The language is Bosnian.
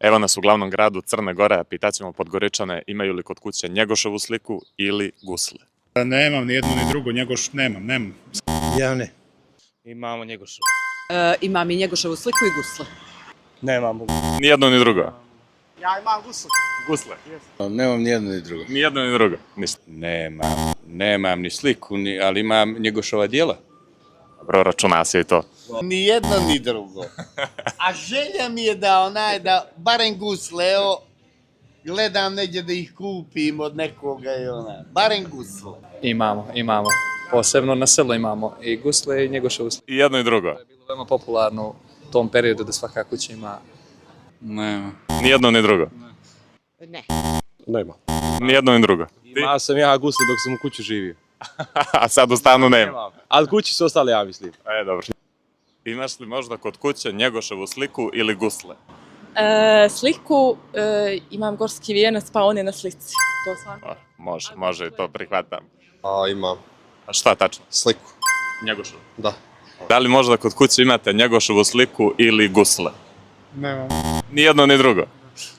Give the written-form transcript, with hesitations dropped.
Evo nas u glavnom gradu Crne Gore, a pitat ćemo Podgoričane imaju li kod kuće Njegoševu sliku ili gusle. Nemam ni jedno ni drugo, Njegoš nemam. Ja ne. Imamo Njegoševu. Imam i Njegoševu sliku i gusle. Nemamo. Ni jedno ni drugo. Ja imam gusle. Gusle. Nemam ni jedno ni drugo. Ni jedno ni drugo. Ništa. Nemam ni sliku, ali imam Njegošova djela. Dobro, računa se i to. Ni jedno ni drugo. A želja mi je da barem gusle, evo, gledam negdje da ih kupim od nekoga i barem gusle. Imamo. Posebno na selu imamo i gusle i Njegoševu sliku. I jedno i drugo. To je bilo veoma popularno u tom periodu da svaka kuća ima. Nema. Ni jedno ni drugo. Ne. Nema. Ni jedno ni drugo. Imao sam ja gusle dok sam u kući živio. A sad u stanu nema. Ali kući su ostale, ja mislim. Dobro. Imaš li možda kod kuće Njegoševu sliku ili gusle? Sliku imam gorski vijenac, pa on je na slici. To svakako. Može i to prihvatam. Imam A šta tačno? sliku. Njegoševu. Da. Da li možda kod kuće imate Njegoševu sliku ili gusle? Nemam. Ni jedno ni drugo.